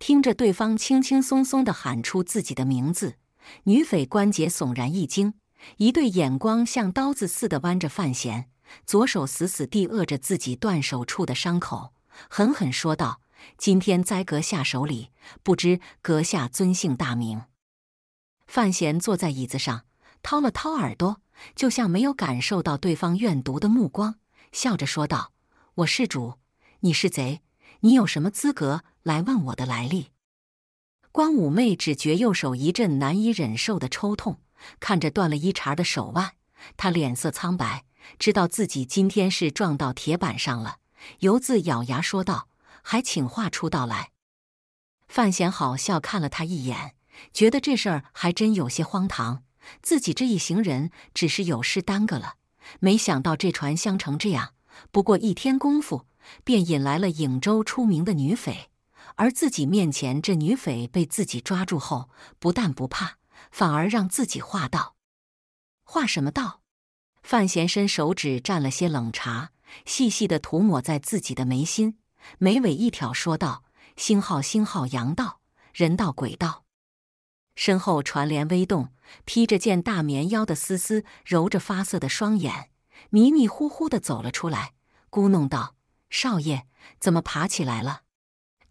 听着对方轻轻松松地喊出自己的名字，女匪关节悚然一惊，一对眼光像刀子似的剜着范闲，左手死死地扼着自己断手处的伤口，狠狠说道：“今天栽阁下手里，不知阁下尊姓大名？”范闲坐在椅子上，掏了掏耳朵，就像没有感受到对方怨毒的目光，笑着说道：“我是主，你是贼，你有什么资格来问我的来历？”关武媚只觉右手一阵难以忍受的抽痛，看着断了一茬的手腕，她脸色苍白，知道自己今天是撞到铁板上了，犹自咬牙说道：“还请话出道来。”范闲好笑看了他一眼，觉得这事儿还真有些荒唐，自己这一行人只是有事耽搁了，没想到这船香成这样，不过一天功夫，便引来了颍州出名的女匪。而自己面前这女匪被自己抓住后，不但不怕，反而让自己画道。画什么道？范闲伸手指蘸了些冷茶，细细地涂抹在自己的眉心，眉尾一挑说道：“星号星号阳道，人道鬼道。”身后船帘微动，披着件大棉腰的思思揉着发涩的双眼，迷迷糊糊地走了出来，咕哝道：“少爷，怎么爬起来了？”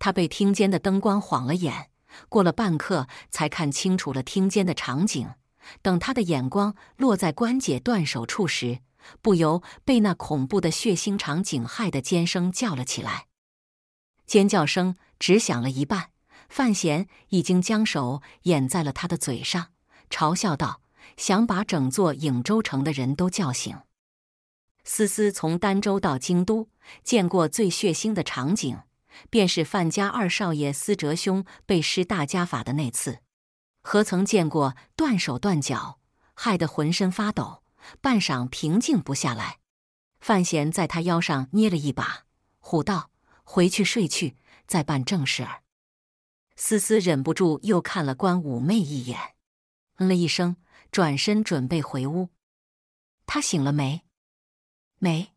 他被厅间的灯光晃了眼，过了半刻才看清楚了厅间的场景。等他的眼光落在关姐断手处时，不由被那恐怖的血腥场景害得尖声叫了起来。尖叫声只响了一半，范闲已经将手掩在了他的嘴上，嘲笑道：“想把整座颍州城的人都叫醒。”思思从儋州到京都，见过最血腥的场景，便是范家二少爷思哲兄被施大家法的那次，何曾见过断手断脚，害得浑身发抖，半晌平静不下来。范闲在他腰上捏了一把，唬道：“回去睡去，再办正事儿。”思思忍不住又看了关武媚一眼，嗯了一声，转身准备回屋。他醒了没？没。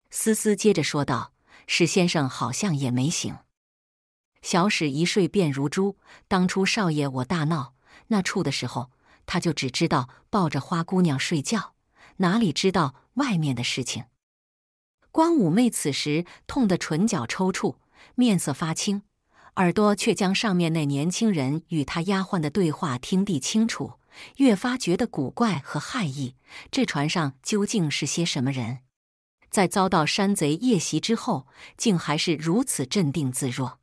思思接着说道：“史先生好像也没醒。小史一睡便如猪，当初少爷我大闹那处的时候，他就只知道抱着花姑娘睡觉，哪里知道外面的事情。”关武媚此时痛得唇角抽搐，面色发青，耳朵却将上面那年轻人与他丫鬟的对话听得清楚，越发觉得古怪和骇异。这船上究竟是些什么人？在遭到山贼夜袭之后，竟还是如此镇定自若，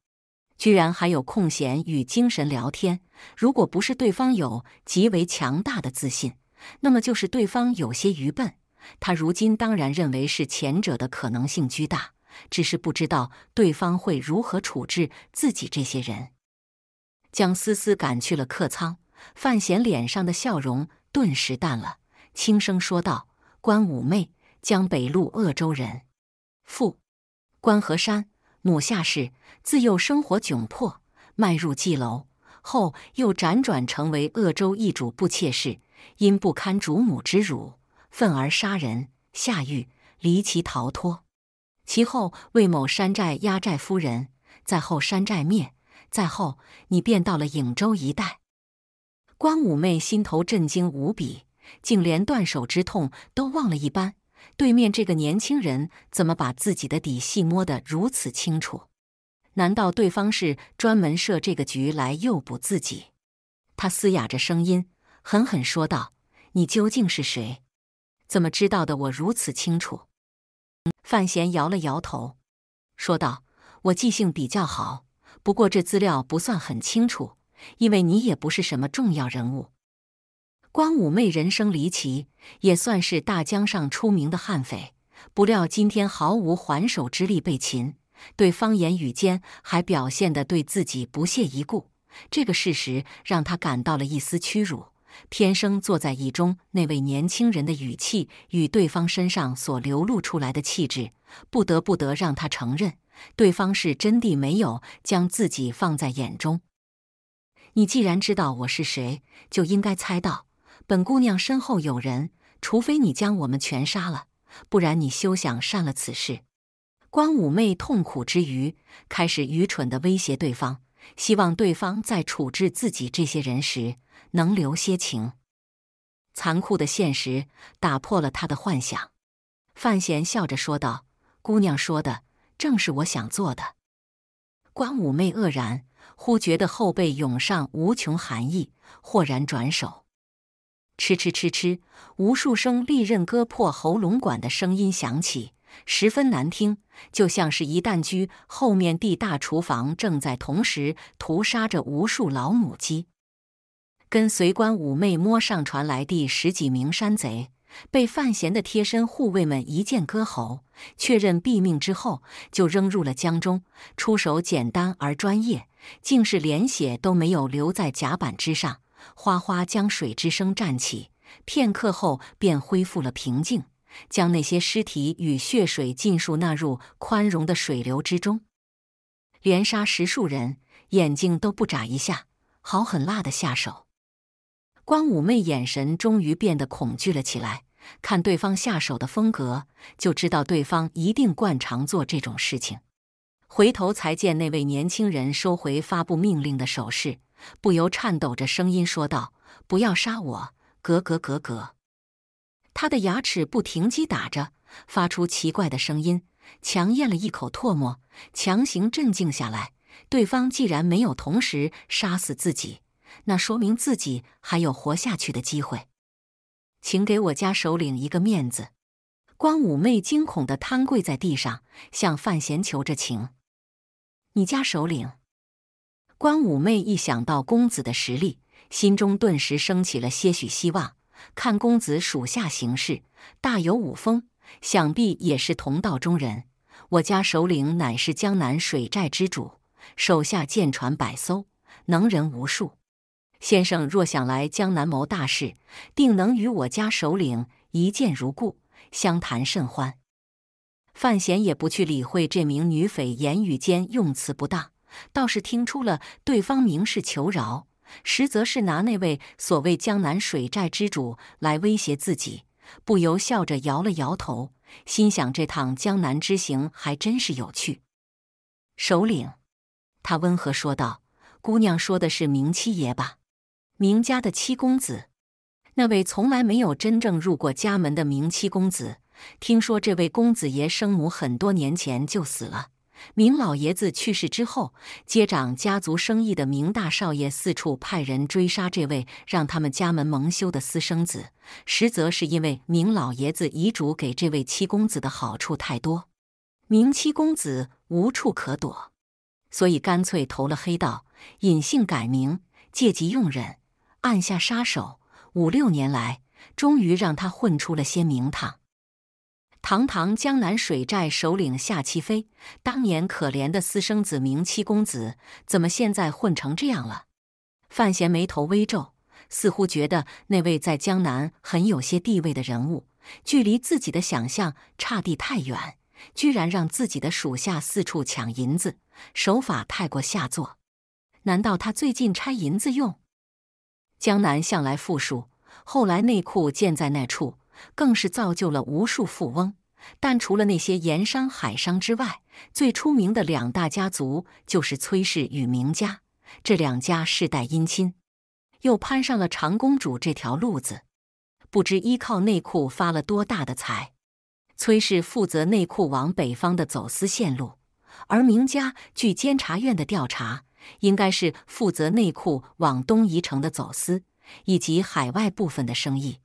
居然还有空闲与精神聊天。如果不是对方有极为强大的自信，那么就是对方有些愚笨。他如今当然认为是前者的可能性居大，只是不知道对方会如何处置自己这些人。将思思赶去了客舱，范闲脸上的笑容顿时淡了，轻声说道：“关武媚，江北路鄂州人，父关河山，母夏氏，自幼生活窘迫，迈入妓楼后，又辗转成为鄂州一主不妾室，因不堪主母之辱，愤而杀人，下狱，离奇逃脱。其后为某山寨压寨夫人，再后山寨灭，再后你便到了颍州一带。”关武媚心头震惊无比，竟连断手之痛都忘了一般。对面这个年轻人怎么把自己的底细摸得如此清楚？难道对方是专门设这个局来诱捕自己？他嘶哑着声音，狠狠说道：“你究竟是谁？怎么知道的我如此清楚？”范闲摇了摇头，说道：“我记性比较好，不过这资料不算很清楚，因为你也不是什么重要人物。”关武媚人生离奇，也算是大江上出名的悍匪，不料今天毫无还手之力被擒，对方言语间还表现得对自己不屑一顾，这个事实让他感到了一丝屈辱。偏生坐在椅中那位年轻人的语气与对方身上所流露出来的气质，不得让他承认，对方是真的没有将自己放在眼中。你既然知道我是谁，就应该猜到本姑娘身后有人，除非你将我们全杀了，不然你休想善了此事。关武媚痛苦之余，开始愚蠢地威胁对方，希望对方在处置自己这些人时能留些情。残酷的现实打破了他的幻想。范闲笑着说道：“姑娘说的正是我想做的。”关武媚愕然，忽觉得后背涌上无穷寒意，豁然转手。嗤嗤嗤嗤，无数声利刃割破喉咙管的声音响起，十分难听，就像是一担居后面地大厨房正在同时屠杀着无数老母鸡。跟随关武媚摸上传来第10几名山贼，被范闲的贴身护卫们一剑割喉，确认毙命之后，就扔入了江中，出手简单而专业，竟是连血都没有留在甲板之上，哗哗将水之声站起，片刻后便恢复了平静，将那些尸体与血水尽数纳入宽容的水流之中。连杀10数人，眼睛都不眨一下，好狠辣的下手。关武媚眼神终于变得恐惧了起来，看对方下手的风格，就知道对方一定惯常做这种事情。回头才见那位年轻人收回发布命令的手势，不由颤抖着声音说道：“不要杀我，格格格格。”他的牙齿不停击打着，发出奇怪的声音，强咽了一口唾沫，强行镇静下来。对方既然没有同时杀死自己，那说明自己还有活下去的机会。请给我家首领一个面子。关武媚惊恐地瘫跪在地上，向范闲求着情。你家首领？关武媚一想到公子的实力，心中顿时升起了些许希望。看公子属下行事，大有武风，想必也是同道中人。我家首领乃是江南水寨之主，手下舰船100艘，能人无数。先生若想来江南谋大事，定能与我家首领一见如故，相谈甚欢。范闲也不去理会这名女匪言语间用词不当，倒是听出了对方明示求饶，实则是拿那位所谓江南水寨之主来威胁自己，不由笑着摇了摇头，心想这趟江南之行还真是有趣。首领，他温和说道：“姑娘说的是明七爷吧？明家的七公子，那位从来没有真正入过家门的明七公子。听说这位公子爷生母很多年前就死了，明老爷子去世之后，接掌家族生意的明大少爷四处派人追杀这位让他们家门蒙羞的私生子，实则是因为明老爷子遗嘱给这位七公子的好处太多，明七公子无处可躲，所以干脆投了黑道，隐姓改名，借机用人，暗下杀手。5、6年来，终于让他混出了些名堂。堂堂江南水寨首领夏齐飞，当年可怜的私生子明七公子，怎么现在混成这样了？范闲眉头微皱，似乎觉得那位在江南很有些地位的人物，距离自己的想象差地太远，居然让自己的属下四处抢银子，手法太过下作。难道他最近拆银子用？江南向来富庶，后来内库建在那处，更是造就了无数富翁。但除了那些盐商、海商之外，最出名的2大家族就是崔氏与明家。这2家世代姻亲，又攀上了长公主这条路子，不知依靠内库发了多大的财。崔氏负责内库往北方的走私线路，而明家据监察院的调查，应该是负责内库往东夷城的走私，以及海外部分的生意。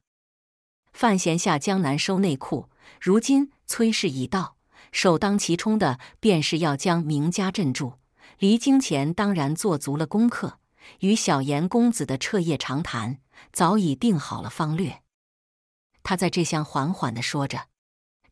范闲下江南收内库，如今崔氏已到，首当其冲的便是要将明家镇住。离京前当然做足了功课，与小严公子的彻夜长谈，早已定好了方略。他在这厢缓缓地说着，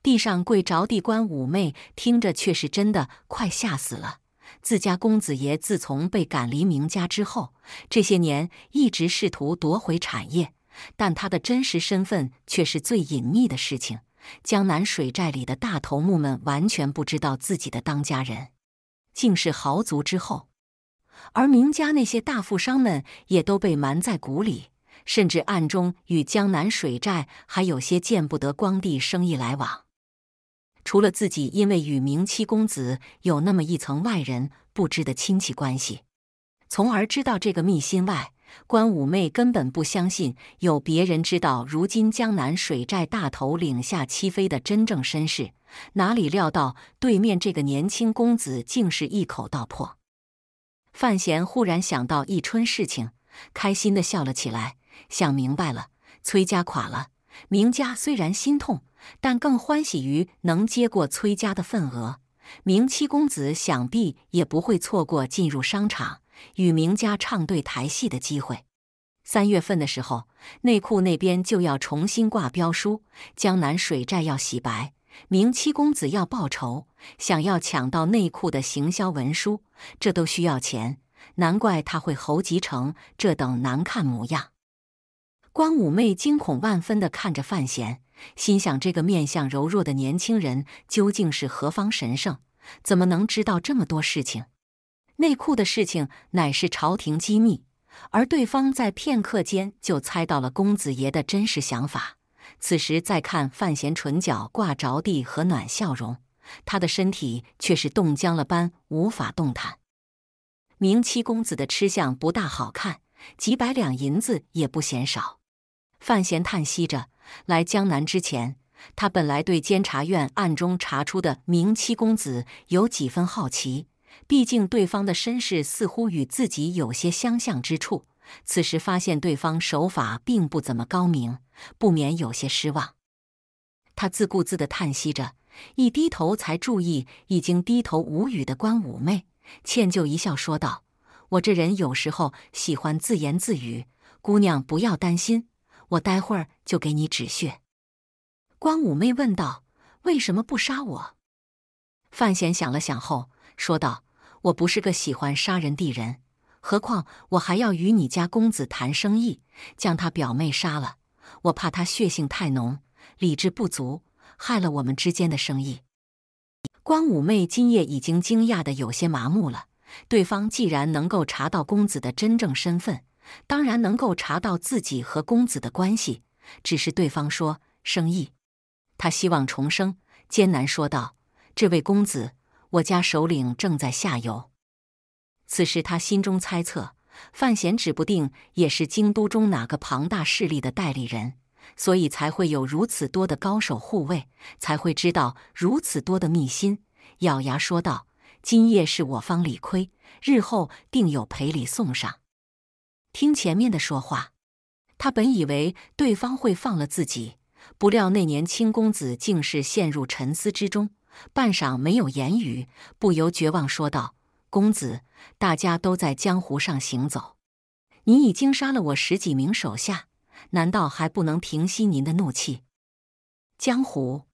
地上跪着地关武媚听着却是真的快吓死了。自家公子爷自从被赶离明家之后，这些年一直试图夺回产业，但他的真实身份却是最隐秘的事情。江南水寨里的大头目们完全不知道自己的当家人竟是豪族之后，而明家那些大富商们也都被瞒在鼓里，甚至暗中与江南水寨还有些见不得光地生意来往。除了自己因为与明七公子有那么一层外人不知的亲戚关系，从而知道这个秘辛外，关五妹根本不相信有别人知道如今江南水寨大头领下妻妃的真正身世，哪里料到对面这个年轻公子竟是一口道破。范闲忽然想到一春事情，开心地笑了起来，想明白了，崔家垮了，明家虽然心痛，但更欢喜于能接过崔家的份额。明七公子想必也不会错过进入商场与明家唱对台戏的机会。3月份的时候，内库那边就要重新挂标书，江南水寨要洗白，明七公子要报仇，想要抢到内库的行销文书，这都需要钱，难怪他会猴急成这等难看模样。关五妹惊恐万分地看着范闲，心想这个面相柔弱的年轻人究竟是何方神圣，怎么能知道这么多事情？内库的事情乃是朝廷机密，而对方在片刻间就猜到了公子爷的真实想法。此时再看范闲唇角挂着地和暖笑容，他的身体却是冻僵了般无法动弹。明七公子的吃相不大好看，几百两银子也不嫌少。范闲叹息着，来江南之前，他本来对监察院暗中查出的明七公子有几分好奇，毕竟对方的身世似乎与自己有些相像之处。此时发现对方手法并不怎么高明，不免有些失望。他自顾自地叹息着，一低头才注意已经低头无语的关五妹，歉疚一笑说道：“我这人有时候喜欢自言自语，姑娘不要担心，我待会儿就给你止血。”关五妹问道：“为什么不杀我？”范闲想了想后说道：“我不是个喜欢杀人的人，何况我还要与你家公子谈生意，将他表妹杀了，我怕他血性太浓，理智不足，害了我们之间的生意。”关五妹今夜已经惊讶得有些麻木了，对方既然能够查到公子的真正身份，当然能够查到自己和公子的关系，只是对方说生意，他希望重生，艰难说道：“这位公子，我家首领正在下游。”此时他心中猜测，范闲指不定也是京都中哪个庞大势力的代理人，所以才会有如此多的高手护卫，才会知道如此多的秘辛。咬牙说道：“今夜是我方理亏，日后定有赔礼送上。”听前面的说话，他本以为对方会放了自己，不料那年轻公子竟是陷入沉思之中，半晌没有言语，不由绝望说道：“公子，大家都在江湖上行走，你已经杀了我10几名手下，难道还不能平息您的怒气？”江湖？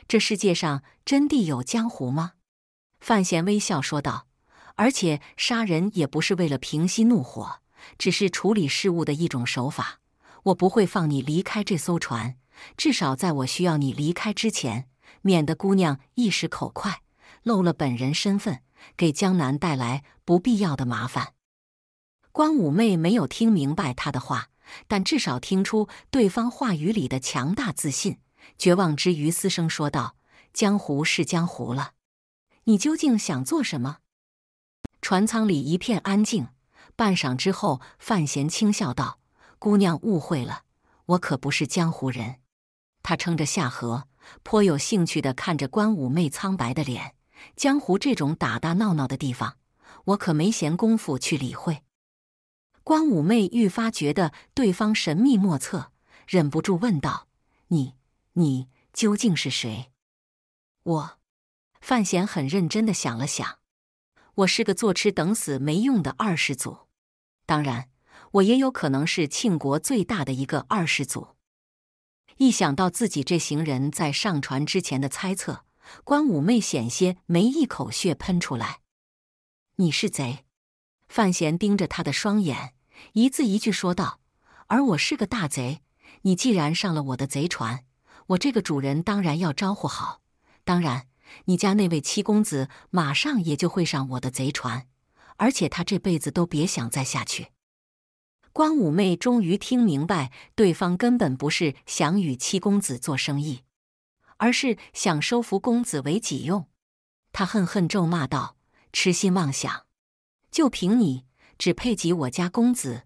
这世界上真的有江湖吗？范闲微笑说道：“而且杀人也不是为了平息怒火，只是处理事务的一种手法。我不会放你离开这艘船，至少在我需要你离开之前，免得姑娘一时口快，漏了本人身份，给江南带来不必要的麻烦。”关五妹没有听明白他的话，但至少听出对方话语里的强大自信，绝望之余嘶声说道：“江湖是江湖了，你究竟想做什么？”船舱里一片安静，半晌之后，范闲轻笑道：“姑娘误会了，我可不是江湖人。”他撑着下颌，颇有兴趣地看着关五妹苍白的脸。江湖这种打打闹闹的地方，我可没闲工夫去理会。关五妹愈发觉得对方神秘莫测，忍不住问道：“你究竟是谁？”我，范闲很认真地想了想，我是个坐吃等死没用的二世祖，当然，我也有可能是庆国最大的一个二世祖。一想到自己这行人在上船之前的猜测，关五妹险些没一口血喷出来。“你是贼！”范闲盯着他的双眼，一字一句说道：“而我是个大贼，你既然上了我的贼船，我这个主人当然要招呼好。当然，你家那位七公子马上也就会上我的贼船，而且他这辈子都别想再下去。”关五妹终于听明白，对方根本不是想与七公子做生意，而是想收服公子为己用。她恨恨咒骂道：“痴心妄想！就凭你只配给我家公子。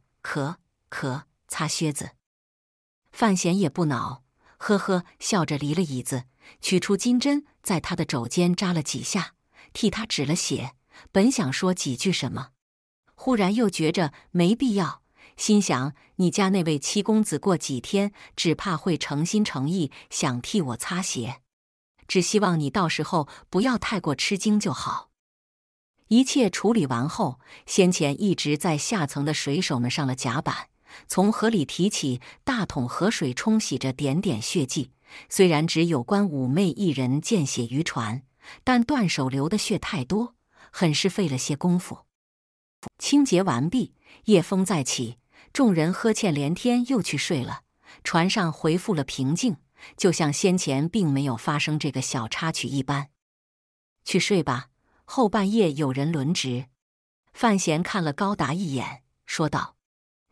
擦靴子。范闲也不恼，呵呵笑着离了椅子，取出金针，在他的肘间扎了几下，替他止了血。本想说几句什么，忽然又觉着没必要，心想你家那位七公子过几天只怕会诚心诚意想替我擦鞋，只希望你到时候不要太过吃惊就好。一切处理完后，先前一直在下层的水手们上了甲板，从河里提起大桶河水冲洗着点点血迹。虽然只有关五妹一人见血渔船，但断手流的血太多，很是费了些功夫。清洁完毕，夜风再起，众人呵欠连天，又去睡了。船上恢复了平静，就像先前并没有发生这个小插曲一般。去睡吧，后半夜有人轮值。范闲看了高达一眼，说道：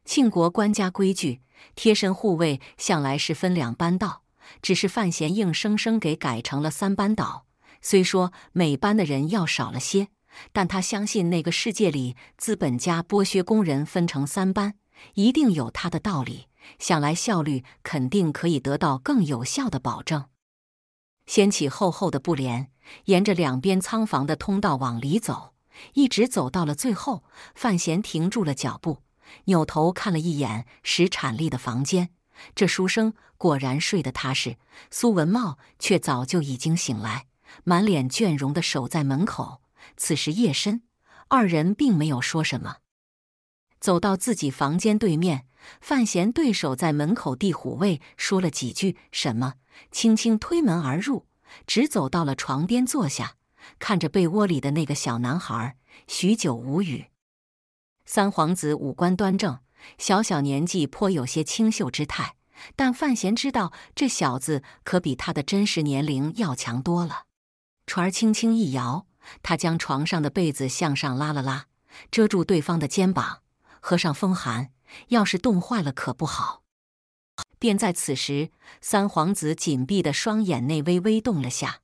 庆国官家规矩，贴身护卫向来是分2班倒，只是范闲硬生生给改成了3班倒。虽说每班的人要少了些，但他相信那个世界里资本家剥削工人分成3班，一定有他的道理，想来效率肯定可以得到更有效的保证。掀起厚厚的布帘，沿着2边仓房的通道往里走，一直走到了最后，范闲停住了脚步，扭头看了一眼石产力的房间。这书生果然睡得踏实，苏文茂却早就已经醒来，满脸倦容地守在门口。此时夜深，2人并没有说什么。走到自己房间对面，范闲对守在门口地虎卫说了几句什么，轻轻推门而入，直走到了床边坐下，看着被窝里的那个小男孩，许久无语。三皇子五官端正，小年纪颇有些清秀之态，但范闲知道这小子可比他的真实年龄要强多了。船儿轻轻一摇，他将床上的被子向上拉了拉，遮住对方的肩膀，合上风寒，要是冻坏了可不好。便在此时，三皇子紧闭的双眼内微微动了下。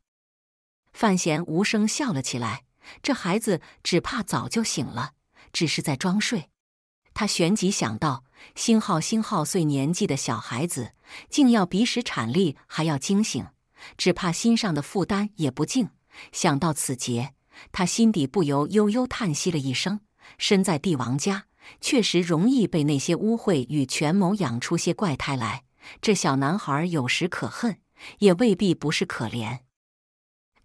范闲无声笑了起来，这孩子只怕早就醒了，只是在装睡。他旋即想到，星号岁年纪的小孩子，竟要比使产力还要惊醒，只怕心上的负担也不轻。想到此节，他心底不由悠悠叹息了一声。身在帝王家，确实容易被那些污秽与权谋养出些怪胎来。这小男孩有时可恨，也未必不是可怜。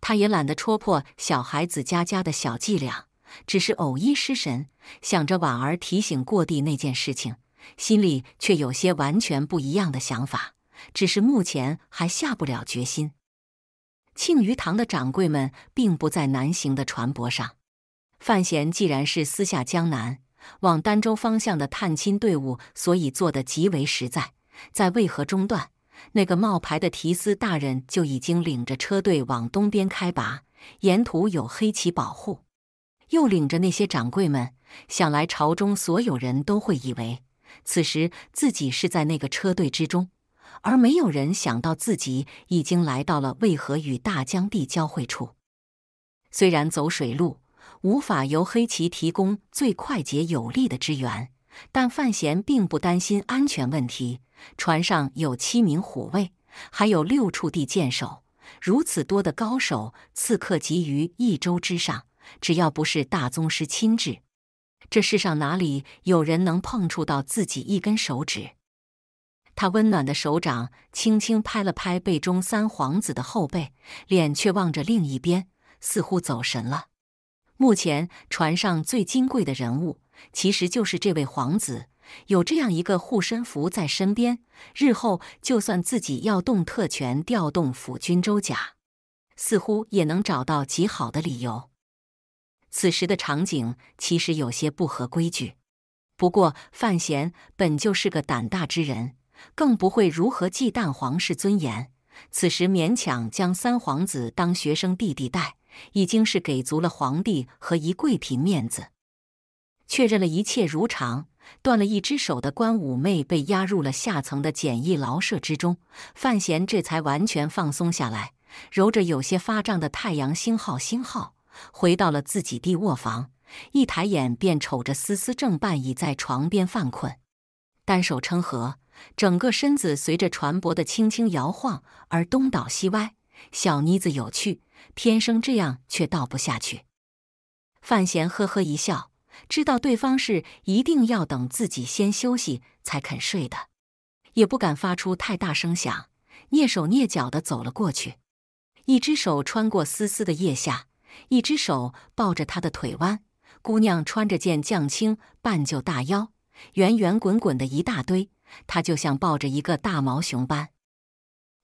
他也懒得戳破小孩子家的小伎俩，只是偶一失神，想着婉儿提醒过帝那件事情，心里却有些完全不一样的想法，只是目前还下不了决心。庆余堂的掌柜们并不在南行的船舶上，范闲既然是私下江南往儋州方向的探亲队伍，所以做得极为实在。在渭河中段，那个冒牌的提司大人就已经领着车队往东边开拔，沿途有黑旗保护，又领着那些掌柜们，想来朝中所有人都会以为此时自己是在那个车队之中，而没有人想到自己已经来到了渭河与大江地交汇处。虽然走水路无法由黑旗提供最快捷有力的支援，但范闲并不担心安全问题。船上有7名虎卫，还有6处地箭手，如此多的高手刺客集于一州之上，只要不是大宗师亲至，这世上哪里有人能碰触到自己一根手指？他温暖的手掌轻轻拍了拍背中三皇子的后背，脸却望着另一边，似乎走神了。目前船上最金贵的人物，其实就是这位皇子。有这样一个护身符在身边，日后就算自己要动特权调动辅军周甲，似乎也能找到极好的理由。此时的场景其实有些不合规矩，不过范闲本就是个胆大之人，更不会如何忌惮皇室尊严。此时勉强将三皇子当学生弟弟待，已经是给足了皇帝和宜贵嫔面子。确认了一切如常，断了一只手的关五妹被押入了下层的简易牢舍之中，范闲这才完全放松下来，揉着有些发胀的太阳星号，回到了自己地卧房，一抬眼便瞅着思思正半倚在床边犯困，单手撑河，整个身子随着船舶的轻轻摇晃而东倒西歪。小妮子有趣，天生这样却倒不下去。范闲呵呵一笑，知道对方是一定要等自己先休息才肯睡的，也不敢发出太大声响，蹑手蹑脚地走了过去，一只手穿过思思的腋下，一只手抱着她的腿弯。姑娘穿着件绛青半旧大腰，圆圆滚滚的一大堆，她就像抱着一个大毛熊般，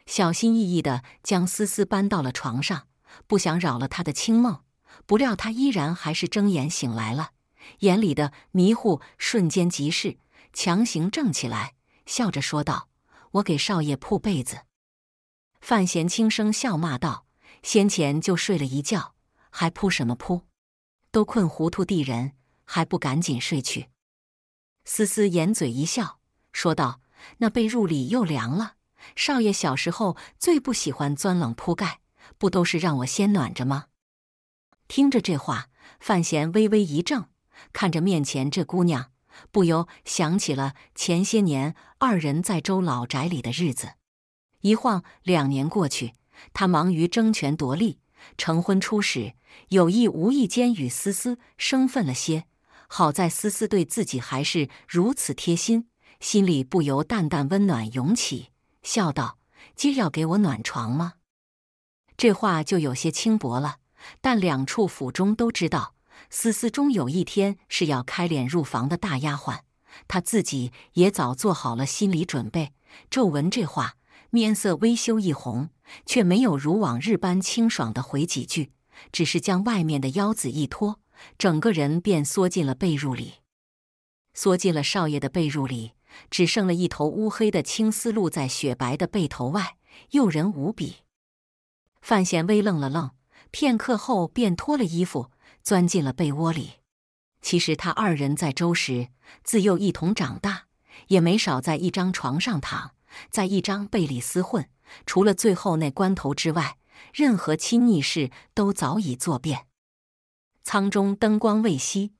小心翼翼地将思思搬到了床上，不想扰了她的清梦。不料她依然还是睁眼醒来了，眼里的迷糊瞬间即逝，强行正起来，笑着说道：“我给少爷铺被子。”范闲轻声笑骂道：“先前就睡了一觉，还铺什么铺？都困糊涂的人，还不赶紧睡去？”思思掩嘴一笑，说道：“那被褥里又凉了，少爷小时候最不喜欢钻冷铺盖，不都是让我先暖着吗？”听着这话，范闲微微一怔，看着面前这姑娘，不由想起了前些年二人在周老宅里的日子。一晃2年过去，他忙于争权夺利，成婚初始，有意无意间与思思生分了些。好在思思对自己还是如此贴心，心里不由淡淡温暖涌起，笑道：“今要给我暖床吗？”这话就有些轻薄了，但两处府中都知道，思思终有一天是要开脸入房的大丫鬟，她自己也早做好了心理准备。骤闻这话，面色微羞一红，却没有如往日般清爽地回几句，只是将外面的腰子一拖，整个人便缩进了被褥里。缩进了少爷的被褥里，只剩了一头乌黑的青丝露在雪白的背头外，诱人无比。范闲微愣了愣，片刻后便脱了衣服，钻进了被窝里。其实他二人在周时自幼一同长大，也没少在一张床上躺，在一张被里厮混，除了最后那关头之外，任何亲昵事都早已做遍。舱中灯光未熄，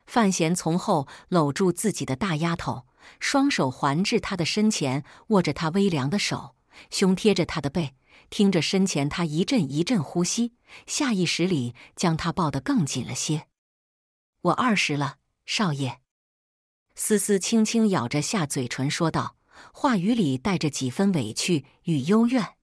范闲从后搂住自己的大丫头，双手环至她的身前，握着她微凉的手，胸贴着她的背，听着身前她一阵一阵呼吸，下意识里将她抱得更紧了些。“我20了，少爷。”思思轻轻咬着下嘴唇说道，话语里带着几分委屈与幽怨。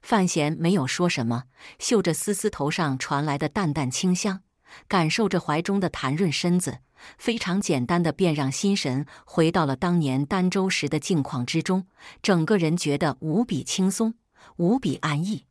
范闲没有说什么，嗅着思思头上传来的淡淡清香，感受着怀中的弹润身子，非常简单的便让心神回到了当年儋州时的境况之中，整个人觉得无比轻松，无比安逸。